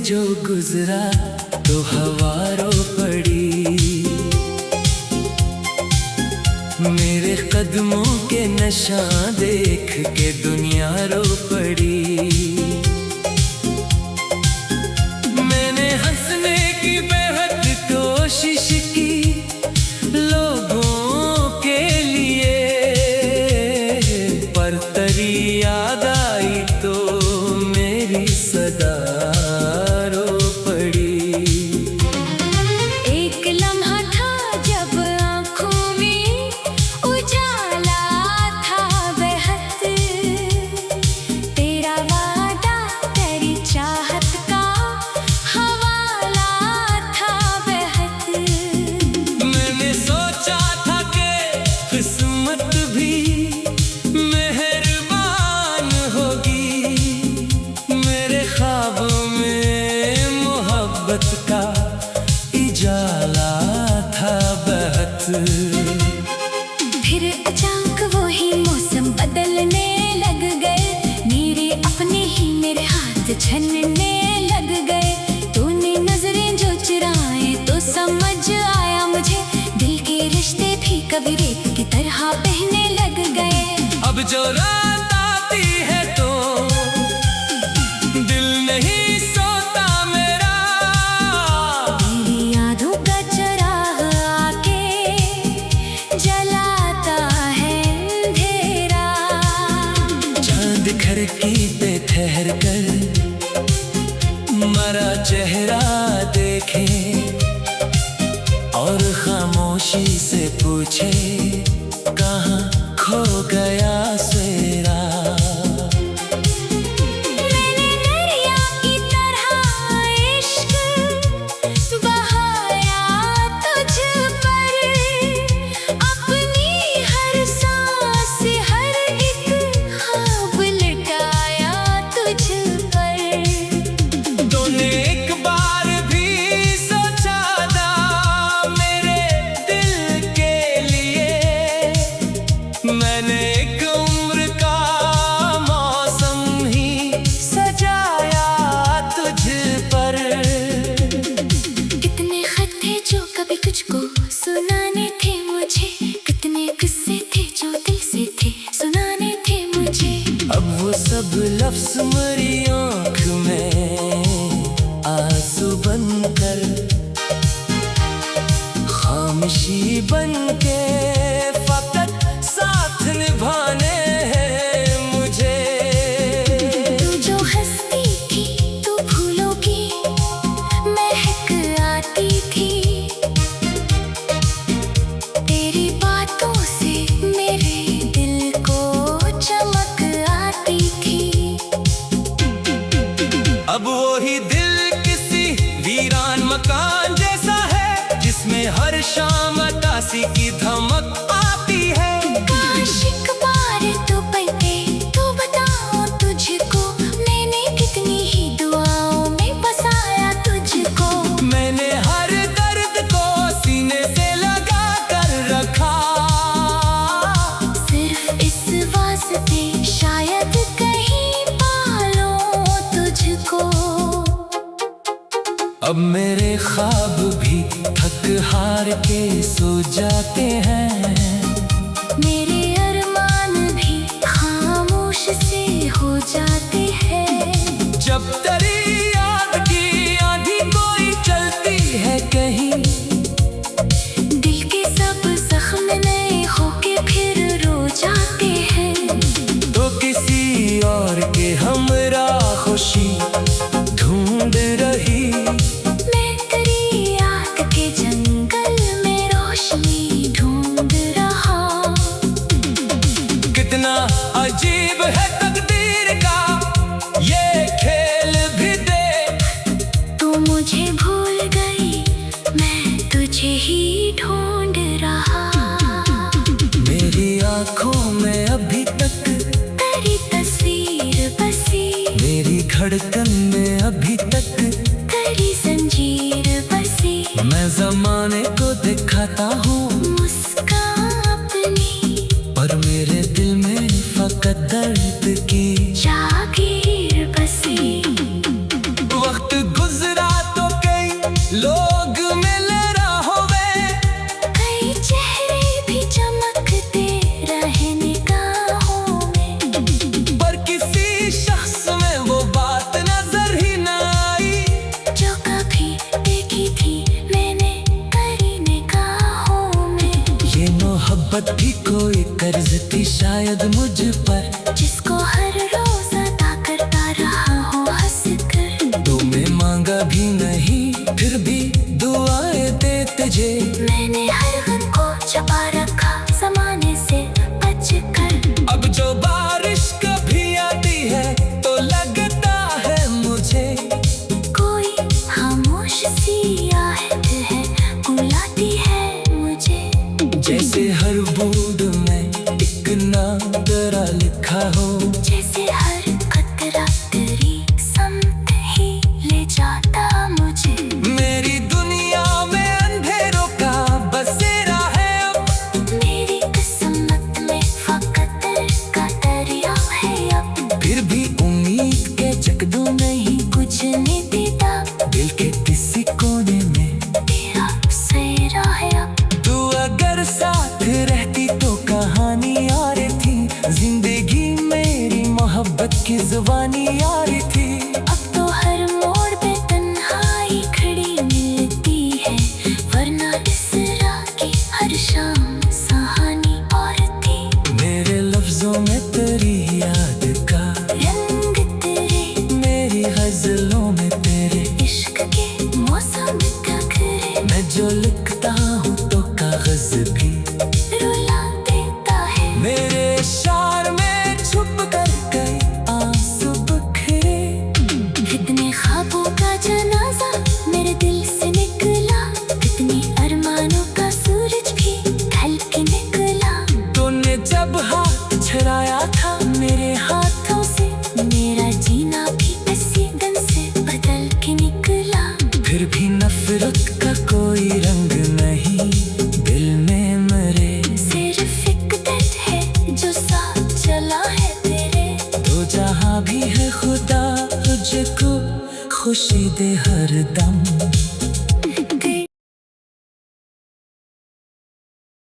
जो गुजरा तो हवा रो पड़ी। मेरे कदमों के नशा देख के दुनिया रो पड़ी। मैंने हंसने की बेहद कोशिश की लोगों के लिए, पर तेरी याद आई तो मेरी सदा रो पड़ी। एक लम्हा था जब आँखों में उजाला था बेहद, तेरा वादा तेरी चाहत का हवाला था बेहद। मैंने सोचा था कि किस्मत भी मेहरबान होगी, मेरे ख्वाबों में मोहब्बत का इजाला था बहत। फिर अचानक वो ही मौसम बदलने लग गए, मेरे अपने ही मेरे हाथ छनने लग गए। तूने नजरें जो चुराए तो समझ आया मुझे, दिल के रिश्ते भी कभी रेत की तरह बहने लग गए। अब जो रात आती है तो दिल नहीं सोता मेरा, तेरी यादों का चराग आके जलाता है अंधेरा। चांद खिड़की पे ठहर कर मरा चेहरा देखे और खामोशी से पूछे कहाँ खो गया सवेरा। मैंने दरिया की तरह इश्क बहाया तुझ पर, अपनी हर सांस हर एक ख्वाब लुटाया तुझ पर। तूने एक बार भी सोचा था मेरे दिल के लिए, मैंने एक उम्र का मौसम ही सजाया तुझ पर। कितने खत थे जो कभी तुझको सुनाने थे मुझे, कितने किस्से थे जो दिल से थे सुनाने थे मुझे। अब वो सब लफ्ज़ मेरी आँख में आंसू बनकर खामोशी बनके फकत साथ निभाने हैं मुझे। तू जो हंसती थी तू फूलों की महक आती थी, तेरी बातों से मेरे दिल को चमक आती थी। अब वही दिल किसी वीरान मकान जैसा है, जिसमें हर शाम अतासी की धमक आती है। काश एक बार तू पलटे तू बताऊं तुझको, मैंने कितनी ही दुआओं में बसाया तुझको। मैंने हर दर्द को सीने से लगा कर रखा, सिर्फ इस वास्ते शायद कहीं पालूं तुझको। अब मेरे ख्वाब भी थक हार के सो जाते हैं, मेरे अरमान भी खामोश से हो जाते हैं। जब तेरी याद की आंधी कोई चलती है कहीं, दिल के सब जख्म नए होके फिर रो जाते हैं। तो किसी और के हमरा खुशी ढूंढ रही। मैं तेरी याद के जंगल में रोशनी ढूंढ रहा। कितना अजीब है तकदीर का ये खेल भी देख। तू मुझे भूल गई मैं तुझे ही ढूंढ रहा। मेरी आंखों में अभी तक तेरी तस्वीर बसी, मेरी धड़कन में अभी तक तेरी जंजीर बसी। मैं जमाने को दिखाता हूँ मुस्कान अपनी, पर मेरे दिल में फकत दर्द की जागीर बसी। वक्त गुजर मिले राहों में। कई चेहरे भी चमकते रहे निगाहों में, पर किसी शख्स में वो बात नजर ही न आई, जो कभी देखी थी मैंने करी निगाहों में। ये मोहब्बत भी कोई कर्ज थी शायद मुझ पर, जिसको हर रोज अदा करता रहा हो हंस कर। तुम्हें मांगा भी नहीं फिर भी दुआएं दे तुझे। मैंने हर गम को छुपा रखा ज़माने से बच कर। अब जो बारिश कभी आती है तो लगता है मुझे कोई खामोश सी आहट है बुलाती है मुझे। जैसे हर बूंद में एक नाम तेरा लिखा हो, जैसे हर कतरा तेरी समत ही ले जाता मुझे। मेरी दुनिया में अंधेरों का बसेरा है अब, मेरी किस्मत में फकत का दरिया है अब। फिर भी उम्मीद के जगदू नहीं कुछ नहीं देता दिल के किसी कोने में तेरा सेरा है अब। तू अगर साथ रहती तो कहानी और थी, जिंदगी मेरी मोहब्बत की जुबानी और थी। अब तो हर मोड़ पे तन्हाई खड़ी मिलती है, वरना इस राह की हर शाम सहानी और थी। मेरे लफ्जों में तेरी याद का रंग तेरे, मेरी गजलों में तेरे इश्क के मौसम का घरे मैं जो लिखता हूँ तो कागज भी रुला देता है। मेरे शार में छुप कर गए आंसू बिखरे। कितने ख्वाबों का जनाजा मेरे दिल से निकला, कितने अरमानों का सूरज भी ढल के निकला। तूने जब हाथ छुड़ाया था मेरे हाथों से, मेरा जीना भी इसी दिन से बदल के निकला। फिर भी नफरत का कोई रंग नहीं दिल में मरे। सिर्फ एक दर्द है जो साथ चला है तेरे। तो जहाँ भी है खुदा तुझको खुशी दे हर दम।